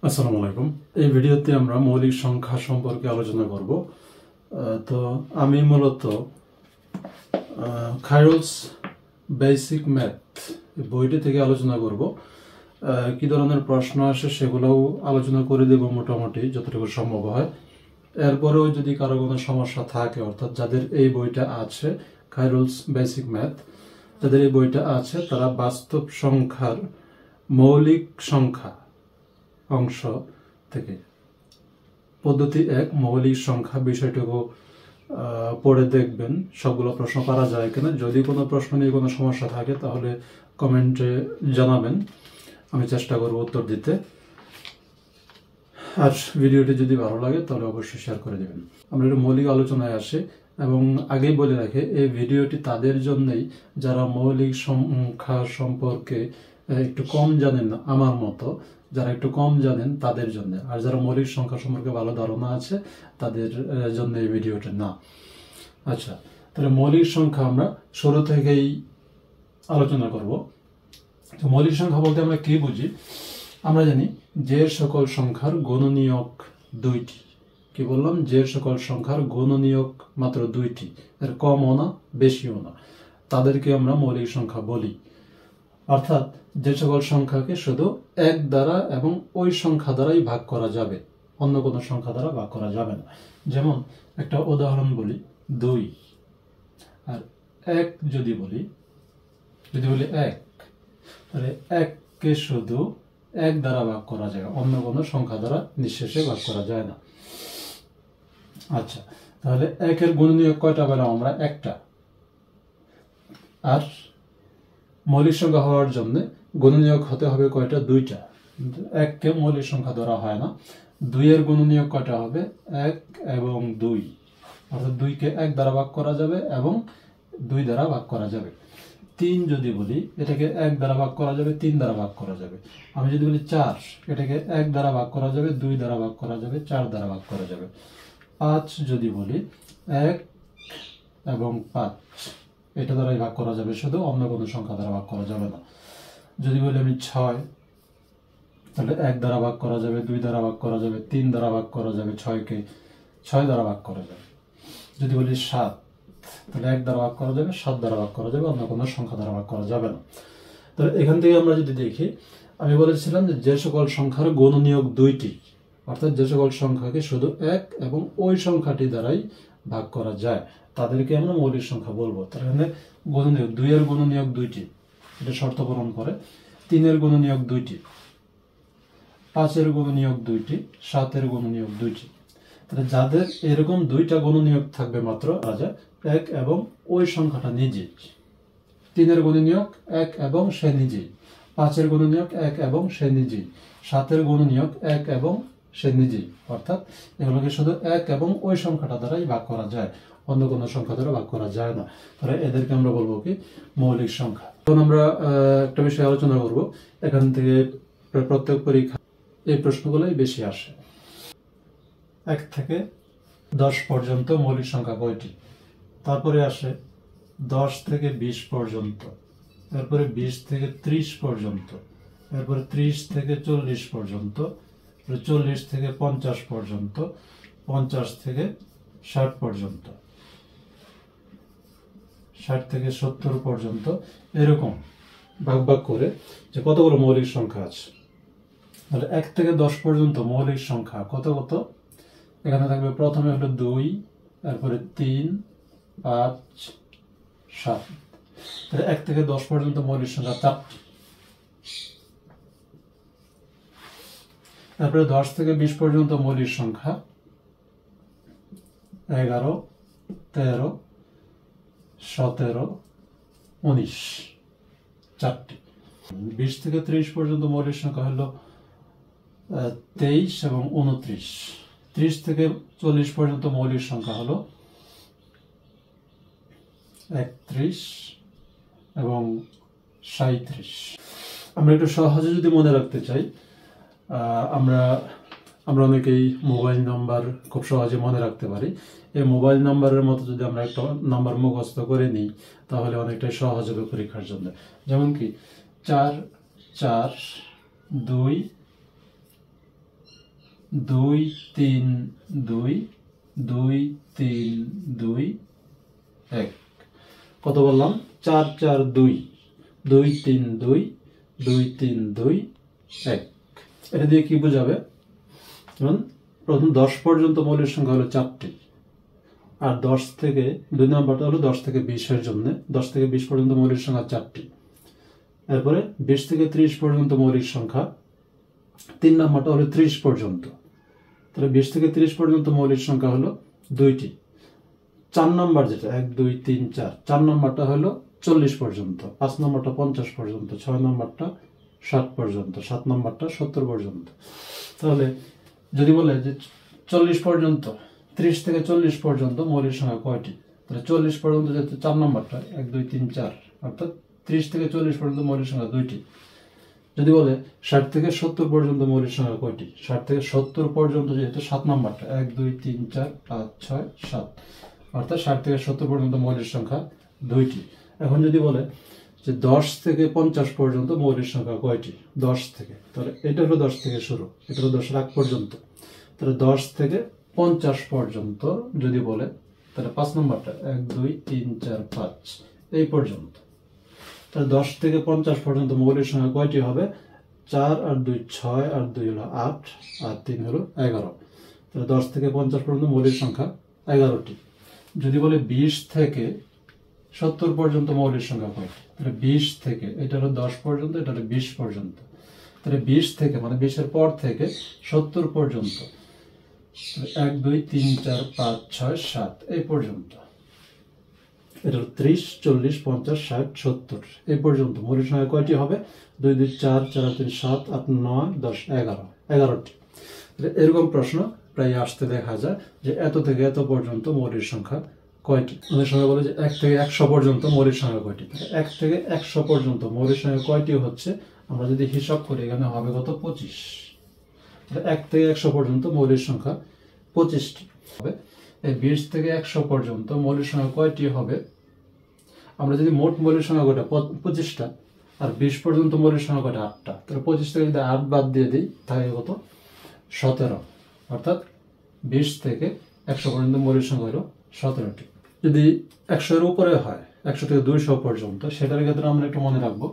আসসালামু আলাইকুম। এই ভিডিওতে আমরা মৌলিক সংখ্যা সম্পর্কে আলোচনা করব। তো আমি মূলত খায়রুলস বেসিক ম্যাথ বইটি থেকে আলোচনা করব। কি ধরনের প্রশ্ন আসে সেগুলোও আলোচনা করে দেব মোটামুটি যতটুকু সম্ভব হয়। এরপরেও যদি কারো কোনো সমস্যা থাকে, অর্থাৎ যাদের এই বইটা আছে খায়রুলস বেসিক ম্যাথ, যাদের এই বইটা আছে তারা বাস্তব সংখ্যার মৌলিক সংখ্যা অংশ থেকে পদ্ধতি 1 মৌলিক সংখ্যা বিষয়টুকু পড়ে দেখবেন সবগুলো প্রশ্ন পারা যায় কিনা। যদি কোনো প্রশ্ন নিয়ে কোনো সমস্যা থাকে তাহলে কমেন্টে জানাবেন, আমি চেষ্টা করব উত্তর দিতে। আর ভিডিওটি যদি ভালো লাগে তাহলে অবশ্যই শেয়ার করে দেবেন। আমরা একটু মৌলিক আলোচনায় আসি এবং আগেই বলে রাখি এই ভিডিওটি তাদের জন্যই যারা মৌলিক সংখ্যা সম্পর্কে একটু কম জানেন, আমার মতো যারা একটু কম জানেন তাদের জন্য। আর যারা মৌলিক সংখ্যা সম্পর্কে ভালো ধারণা আছে তাদের জন্য এই ভিডিওটা না। আচ্ছা, তাহলে মৌলিক সংখ্যা আমরা শুরু থেকেই আলোচনা করব। তো মৌলিক সংখ্যা বলতে আমরা কি বুঝি? আমরা জানি যে সকল সংখ্যার গুণনীয়ক 2টি। কি বললাম? যে সকল সংখ্যার গুণনীয়ক মাত্র 2টি, এর কমও না বেশিও না, তাদেরকে আমরা মৌলিক সংখ্যা বলি। অর্থাৎ যে সকল সংখ্যাকে শুধু 1 দ্বারা এবং ওই সংখ্যা দ্বারাই ভাগ করা যাবে, অন্য কোনো সংখ্যা দ্বারা ভাগ করা যাবে না। যেমন একটা উদাহরণ বলি, 2 আর 1 যদি বলি 1, তাহলে 1 কে শুধু 1 দ্বারা ভাগ করা যায়, অন্য কোনো সংখ্যা দ্বারা নিঃশেষে ভাগ করা যায় না। আচ্ছা, তাহলে 1 এর গুণনীয়ক কয়টা পেলাম আমরা? 1টা। আর মৌলিক সংখ্যা হওয়ার জন্য গুণনীয়ক হতে হবে কয়টা? 2টা। 1 কে মৌলিক সংখ্যা ধরা হয় না। 2 এর গুণনীয়ক কয়টা হবে? 1 এবং 2। অর্থাৎ 2 কে 1 দ্বারা ভাগ করা যাবে এবং 2 দ্বারা ভাগ করা যাবে। 3 যদি বলি, এটাকে 1 দ্বারা ভাগ করা যাবে, 3 দ্বারা ভাগ করা যাবে। আমি যদি বলি 4, এটাকে 1 দ্বারা ভাগ করা যাবে, 2 দ্বারা ভাগ করা যাবে, 4 দ্বারা ভাগ করা যাবে। 5 যদি বলি, 1 এবং 5 এটা দ্বারাই ভাগ করা যাবে, শুধু অন্য কোনো সংখ্যা দ্বারা ভাগ করা যাবে না। যদি বলি আমি 6, তাহলে 1 দ্বারা ভাগ করা যাবে, 2 দ্বারা ভাগ করা যাবে, 3 দ্বারা ভাগ করা যাবে, 6কে 6 দ্বারা ভাগ করা যাবে। যদি বলি 7, তাহলে 1 দ্বারা ভাগ করা যাবে, 7 দ্বারা ভাগ করা যাবে, অন্য কোনো সংখ্যা দ্বারা ভাগ করা যাবে না। তাহলে এখান থেকে আমরা যদি দেখি, আমি বলেছিলাম যে সকল সংখ্যার গুণনীয়ক 2টি, অর্থাৎ যে সকল সংখ্যাকে শুধু 1 এবং ওই সংখ্যাটি দ্বারাই ভাগ করা যায় তাদেরকে আমরা মৌলিক সংখ্যা বলবো। তার এখানে গুণনীয়ক 2 এর গুণনীয়ক 2টি, এটা শর্ত পূরণ করে। 3 এর গুণনীয়ক 2টি, 5 এর গুণনীয়ক 2টি, 7 এর গুণনীয়ক 2টি। তাহলে যাদের এরকম 2টা গুণনীয়ক থাকবে মাত্র, রাজা 1 এবং ওই সংখ্যাটা নিজেই। 3 এর গুণনীয়ক 1 এবং সে নিজেই। 5 এর গুণনীয়ক 1 এবং সে নিজেই। 7 এর গুণনীয়ক 1 এবং সে নিজেই। অর্থাৎ এগুলোকে শুধু 1 এবং ওই সংখ্যাটা দ্বারাই ভাগ করা যায়, অন্য কোনো সংখ্যা দ্বারা ভাগ করা যায় না। তাহলে এদেরকে আমরা বলবো কি? মৌলিক সংখ্যা। এখন আমরা একটা বিষয় আলোচনা করব। এখান থেকে প্রত্যেক পরীক্ষা এই প্রশ্নগুলোই বেশি আসে। 1 থেকে 10 পর্যন্ত মৌলিক সংখ্যা কয়টি? তারপরে আসে 10 থেকে 20 পর্যন্ত, তারপরে 20 থেকে 30 পর্যন্ত, তারপরে 30 থেকে 40 পর্যন্ত, 40 থেকে 50 পর্যন্ত, 50 থেকে 60 পর্যন্ত, 60 থেকে 70 পর্যন্ত, এরকম ভাগ ভাগ করে যে কতগুলো মৌলিক সংখ্যা আছে। তাহলে 1 থেকে 10 পর্যন্ত মৌলিক সংখ্যা কত কত? এখানে থাকবে প্রথমে হলো 2, তারপরে 3, 5, 7। তাহলে 1 থেকে 10 পর্যন্ত মৌলিক সংখ্যা 4টি। তারপরে 10 থেকে 20 পর্যন্ত মৌলিক সংখ্যা 11, 13, 17, 19, 4টি। 20 থেকে 30 পর্যন্ত মৌলিক সংখ্যা হলো 23 এবং 29। 30 থেকে 40 পর্যন্ত মৌলিক সংখ্যা হলো 31 এবং 37। আমরা একটু সহজে যদি মনে রাখতে চাই, আমরা অনেকেই মোবাইল নাম্বার খুব সহজে মনে রাখতে পারি। এই মোবাইল নাম্বারের মতো যদি আমরা একটা নাম্বার মুখস্থ করে নিই তাহলে অনেকটাই সহজ হবে পরীক্ষার জন্য। যেমন কি 4, 4, 2, 2 3 2 2 3 2 1 কত বললাম 4 4 2 2 3 2 2 3 2 1 এটা দিয়ে কি বোঝাবে যেমন প্রথম 10 পর্যন্ত মৌলিক সংখ্যা হলো 4টি আর 10 থেকে 2 নাম্বারটা হলো 10 থেকে 20 এর জন্য 10 থেকে 20 পর্যন্ত মৌলিক সংখ্যা 4টি এরপরে 20 থেকে 30 পর্যন্ত মৌলিক সংখ্যা 3 নাম্বারটা হলো 30 পর্যন্ত তাহলে 20 থেকে 30 পর্যন্ত মৌলিক সংখ্যা হলো 2টি 4 নাম্বার যেটা 1 2 3 4 4 নাম্বারটা হলো 40 পর্যন্ত 5 নাম্বারটা 50 পর্যন্ত 6 নাম্বারটা 60 পর্যন্ত 7 নাম্বারটা 70 পর্যন্ত তাহলে যদি বলে যে 40 পর্যন্ত 30 থেকে 40 পর্যন্ত মৌলিক সংখ্যা কয়টি তাহলে 40 পর্যন্ত যেতে 4 নাম্বারটা 1 2 3 4 অর্থাৎ 30 থেকে 40 পর্যন্ত মৌলিক সংখ্যা 2টি যদি বলে 60 থেকে 70 পর্যন্ত মৌলিক সংখ্যা কয়টি 60 থেকে 70 পর্যন্ত যেহেতু 7 নাম্বারটা 1 2 3 4 5 6 7 অর্থাৎ 60 থেকে 70 পর্যন্ত মৌলিক সংখ্যা 2টি এখন যদি বলে যে 10 থেকে 50 পর্যন্ত মৌলিক সংখ্যা কয়টি 10 থেকে তাহলে এটা হলো 10 থেকে শুরু এটা হলো 10 এর আগ পর্যন্ত তাহলে 10 থেকে 50 পর্যন্ত যদি বলে তাহলে 5 নাম্বারটা 1 2 3 4 5 এই পর্যন্ত তাহলে 10 থেকে 50 পর্যন্ত মৌলিক সংখ্যা কয়টি হবে 4 আর 2 6 আর 2 হলো 8 আর 3 হলো 11 তাহলে 10 থেকে 50 পর্যন্ত মৌলিক সংখ্যা 11টি যদি বলে 20 থেকে 70 পর্যন্ত মৌলিক সংখ্যা কয়টি তাহলে 20 থেকে এটা হলো 10 পর্যন্ত এটা হলো 20 পর্যন্ত তাহলে 20 থেকে মানে 20 এর পর থেকে 70 পর্যন্ত 1 2 3 4 5 6 7 এই পর্যন্ত এটা হলো 30 40 50 60 70 এই পর্যন্ত মৌলিক সংখ্যা কয়টি হবে 2 2 4 4 3 7 8 9 10 11 11টি এরকম প্রশ্ন প্রায় আসতে দেখা যায় যে এত থেকে এত পর্যন্ত মৌলিক সংখ্যা কয়টি অনেক সময় বলে যে 1 থেকে 100 পর্যন্ত মৌলিক সংখ্যা কয়টি 1 থেকে 100 পর্যন্ত মৌলিক সংখ্যা কয়টি হচ্ছে আমরা যদি হিসাব করি এখানে হবে কত 25 1 থেকে 100 পর্যন্ত মৌলিক সংখ্যা 25টি হবে এই 20 থেকে 100 পর্যন্ত মৌলিক সংখ্যা কয়টি হবে আমরা যদি মোট মৌলিক সংখ্যা কয়টা 25টা আর 20 পর্যন্ত মৌলিক সংখ্যা কয়টা 8টা তাহলে 25 থেকে যদি 8 বাদ দিয়ে দিই তাহলে কত 17 অর্থাৎ 20 থেকে 100 পর্যন্ত মৌলিক সংখ্যা হলো 17টি যদি 100 এর উপরে হয় 100 থেকে 200 পর্যন্ত সেটার ক্ষেত্রে আমরা একটু মনে রাখবো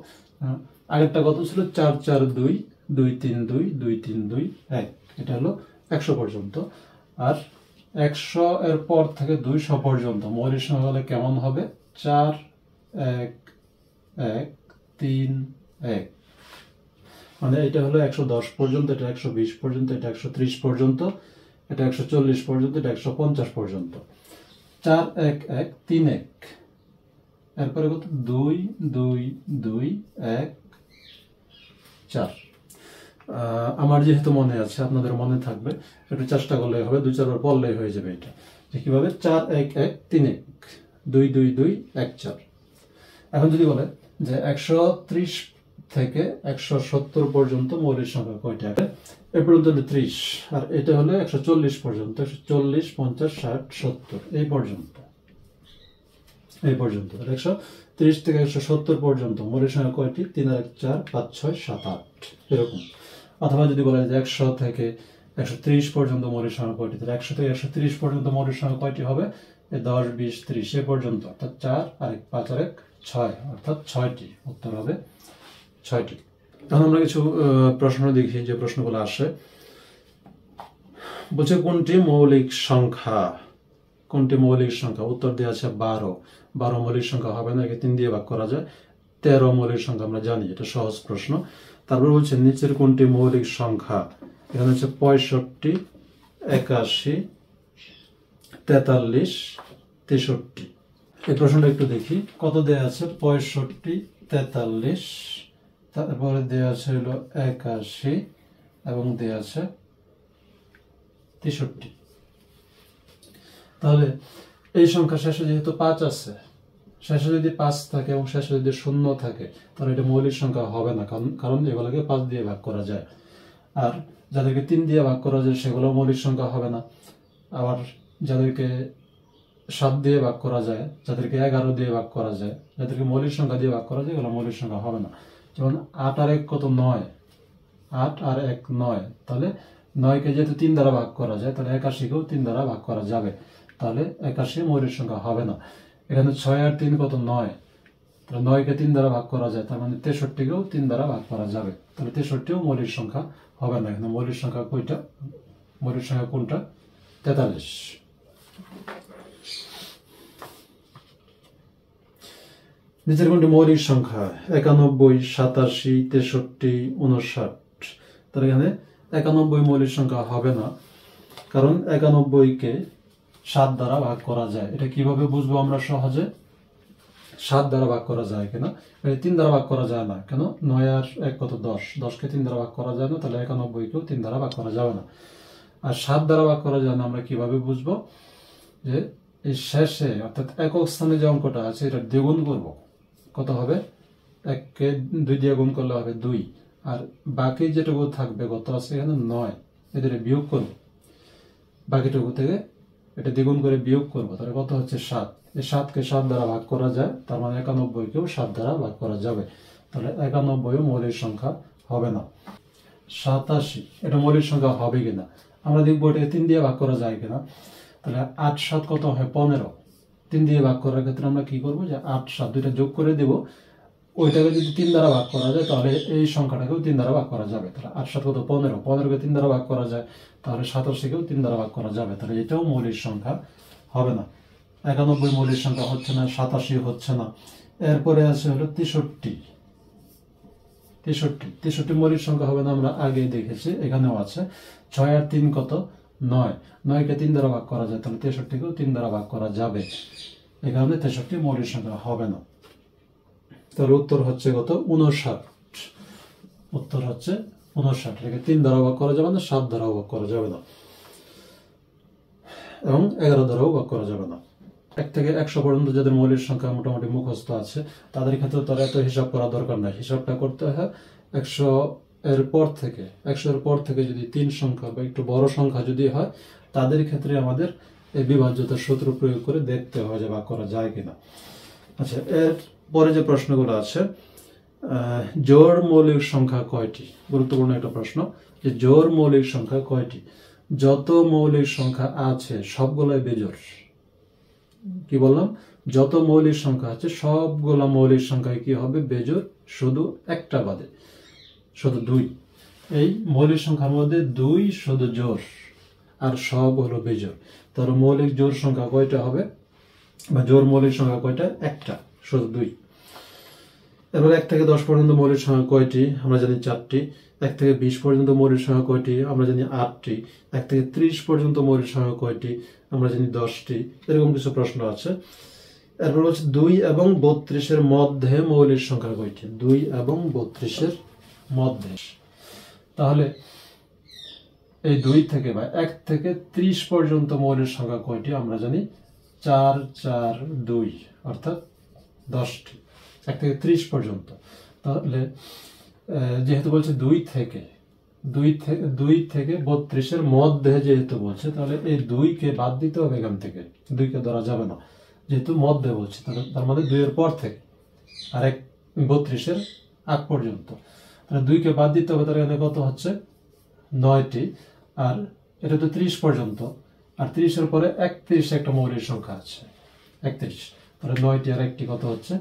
আগেরটা কত ছিল 4 4 2 2 3 2 2 3 2 1 এটা হলো 100 পর্যন্ত আর 100 এর পর থেকে 200 পর্যন্ত মৌলিক সংখ্যা হলে কেমন হবে 4 1 1 3 1 মানে এটা হলো 110 পর্যন্ত এটা 120 পর্যন্ত এটা 130 পর্যন্ত এটা 140 পর্যন্ত এটা 150 পর্যন্ত 4 1 1 3 1 এরপরে কত 2 2 2 1 4 আমার যেহেতু মনে আছে আপনাদের মনে থাকবে একটু চেষ্টা করলেই হবে 2 4 বার পড়লেই হয়ে যাবে এটা যে কিভাবে 4 1 1 3 1 2 2 2 1 4 এখন যদি বলে যে 130 থেকে 170 পর্যন্ত মৌলিক সংখ্যা কয়টা এ পর্যন্ত 30 আর এটা হলো 140 পর্যন্ত 140 50 60 70 এই পর্যন্ত 130 থেকে 170 পর্যন্ত মৌলিক সংখ্যা কয়টি 3 আর 4 5 6 7 8 এরকম অথবা যদি বলা যায় 100 থেকে 130 পর্যন্ত মৌলিক সংখ্যা কয়টি তাহলে 100 থেকে 130 পর্যন্ত মৌলিক সংখ্যা কয়টি হবে 10 20 30 এ পর্যন্ত অর্থাৎ 4 আর 5 আর 6 অর্থাৎ 6টি উত্তর হবে 6টি এখন আমরা কিছু প্রশ্ন দেখি যে প্রশ্নগুলো আসে বলছে কোনটি মৌলিক সংখ্যা উত্তর দেওয়া আছে 12 মৌলিক সংখ্যা হবে না একে 3 দিয়ে ভাগ করা যায় 13 মৌলিক সংখ্যা আমরা জানি এটা সহজ প্রশ্ন তারপর বলছে নিচের কোনটি মৌলিক সংখ্যা এখানে হচ্ছে 65 81 43 63 এই প্রশ্নটা একটু দেখি কত দেয়া আছে 65 43 তারপরে দেয়া আছে হলো 81 এবং দেয়া আছে 63 তাহলে এই সংখ্যা শেষে যেহেতু 5 আছে শেষে যদি 5 থাকে এবং শেষে যদি 0 থাকে তাহলে এটা মৌলিক সংখ্যা হবে না কারণ এগুলোকে 5 দিয়ে ভাগ করা যায় আর যাদেরকে 3 দিয়ে ভাগ করা যায় সেগুলো মৌলিক সংখ্যা হবে না আবার যাদেরকে 7 দিয়ে ভাগ করা যায় যাদেরকে 11 দিয়ে ভাগ করা যায় যাদেরকে মৌলিক সংখ্যা দিয়ে ভাগ করা যায় এগুলো মৌলিক সংখ্যা হবে না যেমন 8 আর 1 কত 9 8 আর 1 9 তাহলে 9কে যেহেতু 3 দ্বারা ভাগ করা যায়, তাহলে 81কেও 3 দ্বারা ভাগ করা যাবে, তাহলে 81 মৌলিক সংখ্যা হবে না। এখানে 6 আর 3 কত? 9, তাহলে 9কে 3 দ্বারা ভাগ করা যায়, তার মানে 63কেও 3 দ্বারা ভাগ করা যাবে, তাহলে 63ও মৌলিক সংখ্যা হবে না। এখানে মৌলিক সংখ্যা কয়টা? মৌলিক সংখ্যা কোনটা? 43। নিচের কোনটি মৌলিক সংখ্যা? 91, 87, 63, 59। তাহলে এখানে 91 মৌলিক সংখ্যা হবে না, কারণ 91কে 7 দ্বারা ভাগ করা যায়। এটা কিভাবে বুঝবো আমরা সহজে? 7 দ্বারা ভাগ করা যায় কিনা? 3 দ্বারা ভাগ করা যায় না, কেন? 9 আর 1 কত? 10, 10কে 3 দ্বারা ভাগ করা যায় না, তাহলে 91কেও 3 দ্বারা ভাগ করা যাবে না। আর 7 দ্বারা ভাগ করা যায় না, আমরা কিভাবে বুঝবো? যে এই শেষে অর্থাৎ একক স্থানে যে অঙ্কটা আছে এটা দ্বিগুণ করব। কত হবে? 1কে 2 দিয়ে গুণ করলে হবে 2, আর বাকি যেটুকু থাকবে কত আছে এখানে? 9, এদের বিয়োগ করব, বাকিটুকু থেকে এটা দ্বিগুণ করে বিয়োগ করব, তাহলে কত হচ্ছে? 7। এই 7কে 7 দ্বারা ভাগ করা যায়, তার মানে 91কেও 7 দ্বারা ভাগ করা যাবে, তাহলে 91ও মৌলিক সংখ্যা হবে না। 87 এটা মৌলিক সংখ্যা হবে কিনা আমরা দেখবো, এটাকে 3 দিয়ে ভাগ করা যায় কিনা। তাহলে 8 7 কত হয়? 15। 3 দিয়ে ভাগ করার ক্ষেত্রে আমরা কি করব? যে 8 7 দুইটা যোগ করে দেব, ওইটাকে যদি 3 দ্বারা ভাগ করা যায় তাহলে এই সংখ্যাটাকেও 3 দ্বারা ভাগ করা যাবে। তাহলে 8 7 কত? 15, 15কে 3 দ্বারা ভাগ করা যায়, তাহলে 87কেও 3 দ্বারা ভাগ করা যাবে, তাহলে এটাও মৌলিক সংখ্যা হবে না। 91 মৌলিক সংখ্যা হচ্ছে না, 87 হচ্ছে না। এরপরে আছে হলো 63। 63 মৌলিক সংখ্যা হবে না, আমরা আগে দেখেছি, এখানেও আছে। 6 আর 3 কত? 9, 9কে 3 দ্বারা ভাগ করা যায়, তাহলে 63কেও 3 দ্বারা ভাগ করা যাবে, এই কারণে 63 মৌলিক সংখ্যা হবে না। তার উত্তর হচ্ছে কত? 59। উত্তর হচ্ছে 59। এটাকে 3 দ্বারা ভাগ করা যাবে না, 7 দ্বারাও ভাগ করা যাবে না, এবং 11 দ্বারাও ভাগ করা যাবে না। 1 থেকে 100 পর্যন্ত যাদের মৌলিক সংখ্যা মোটামুটি মুখস্থ আছে তাদের ক্ষেত্রে তার এত হিসাব করা দরকার নাই। হিসাবটা করতে হয় 100 এর পর থেকে যদি 3 সংখ্যা বা একটু বড় সংখ্যা যদি হয়, তাদের ক্ষেত্রে আমাদের এই বিভাজ্যতার সূত্র প্রয়োগ করে দেখতে হয় যে ভাগ করা যায় কিনা। আচ্ছা, এর পরে যে প্রশ্নগুলো আছে, জোড় মৌলিক সংখ্যা কয়টি? গুরুত্বপূর্ণ একটা প্রশ্ন, যে জোড় মৌলিক সংখ্যা কয়টি? যত মৌলিক সংখ্যা আছে সবগুলোই বেজোড়। কি বললাম? যত মৌলিক সংখ্যা আছে সবগুলো মৌলিক সংখ্যায় কি হবে? বেজোড়, শুধু একটা বাদে, শুধু 2। এই মৌলিক সংখ্যার মধ্যে 2 শুধু জোড়, আর সব হলো বেজোড়। তাহলে মৌলিক জোড় সংখ্যা কয়টা হবে, বা জোড় মৌলিক সংখ্যা কয়টা? একটা, শুধু 2। এবার 1 থেকে 10 পর্যন্ত মৌলিক সংখ্যা কয়টি? আমরা জানি 4টি। 1 থেকে 20 পর্যন্ত মৌলিক সংখ্যা কয়টি? আমরা জানি 8টি। 1 থেকে 30 পর্যন্ত মৌলিক সংখ্যা কয়টি? আমরা জানি 10টি। এরকম কিছু প্রশ্ন আছে। এরপর হচ্ছে 2 এবং 32-এর মধ্যে মৌলিক সংখ্যা কয়টি? 2 এবং 32-এর মধ্যে। তাহলে এই 2 থেকে বা 1 থেকে 30 পর্যন্ত মৌলিক সংখ্যা কয়টি? আমরা জানি 4 4 2, অর্থাৎ 10টি। 1 থেকে 30 পর্যন্ত। তাহলে যেহেতু বলছে 2 থেকে 32-এর মধ্যে যেহেতু বলছে, তাহলে এই 2কে বাদ দিতে হবে এখান থেকে, 2কে ধরা যাবে না, যেহেতু মধ্যে বলছে, তার মানে 2 এর পর থেকে আর 32-এর আগ পর্যন্ত। তাহলে 2কে বাদ দিতে হবে, তাহলে এখানে কত হচ্ছে? 9টি। আর এটা তো 30 পর্যন্ত, আর 30-এর পরে 31 একটা মৌলিক সংখ্যা আছে, 31। তাহলে 9টি আর 1টি কত হচ্ছে?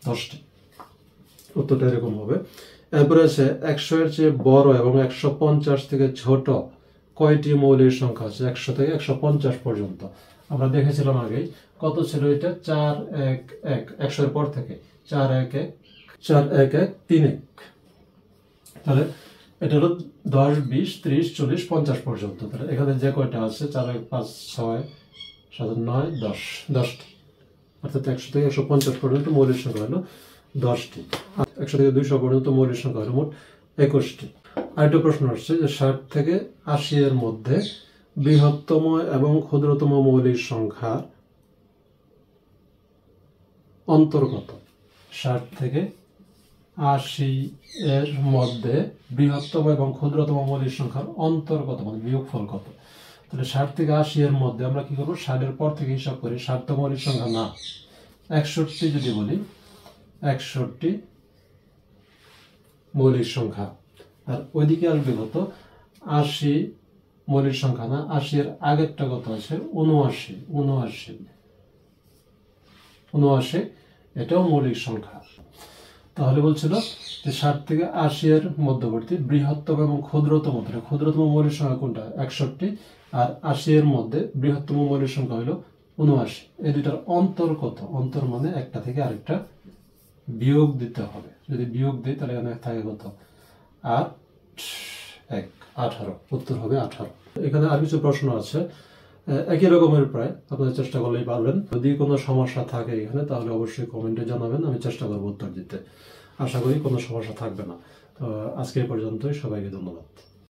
10টি। উত্তরটা এরকম হবে। এরপরে আছে 100 এর চেয়ে বড় এবং 150 থেকে ছোট কয়টি মৌলিক সংখ্যা আছে? 100 থেকে 150 পর্যন্ত। আমরা দেখেছিলাম আগেই, কত ছিল এটা? 4 1 1। 100 এর পর থেকে 4 1 1 4 1 1 3 1। তাহলে এটা হলো 10 20 30 40 50 পর্যন্ত। তাহলে এখানে যে কয়টা আছে, 4 1 5 6 7 9 10, 10টি। অর্থাৎ 100 থেকে 150 পর্যন্ত মৌলিক সংখ্যা হলো 10টি। 100 থেকে 200 পর্যন্ত মৌলিক সংখ্যা হলো মোট 21টি। আরেকটা প্রশ্ন আসছে যে 60 থেকে 80 এর মধ্যে বৃহত্তম এবং ক্ষুদ্রতম মৌলিক সংখ্যার অন্তর্গত। 60 থেকে 80 এর মধ্যে বৃহত্তম এবং ক্ষুদ্রতম মৌলিক সংখ্যার অন্তর্গত, মানে বিয়োগফল কত? তাহলে 60 থেকে 80 এর মধ্যে আমরা কি করবো? 60 এর পর থেকে হিসাব করি। 60 তো মৌলিক সংখ্যা না, 61 যদি বলি, 61 মৌলিক সংখ্যা। আর ওইদিকে আসবে কত? 80 মৌলিক সংখ্যা না, 80 এর আগেরটা কত আছে 79, 79, 79 এটাও মৌলিক সংখ্যা। তাহলে বলছিল যে 60 থেকে 80 এর মধ্যবর্তী বৃহত্তম এবং ক্ষুদ্রতম, ক্ষুদ্রতম মৌলিক সংখ্যা কোনটা 61, আর 80 এর মধ্যে বৃহত্তম মৌলিক সংখ্যা হলো 79। এই দুইটার অন্তর কত? অন্তর মানে একটা থেকে আরেকটা বিয়োগ দিতে হবে। যদি বিয়োগ দিই তাহলে এখানে থাকে কত 8, 1, 18, উত্তর হবে 18। এখানে আর কিছু প্রশ্ন আছে একই রকমের প্রায়, আপনাদের চেষ্টা করলেই পারবেন। যদি কোনো সমস্যা থাকে এখানে তাহলে অবশ্যই কমেন্টে জানাবেন, আমি চেষ্টা করবো উত্তর দিতে। আশা করি কোনো সমস্যা থাকবে না। তো আজকে এই পর্যন্তই, সবাইকে ধন্যবাদ।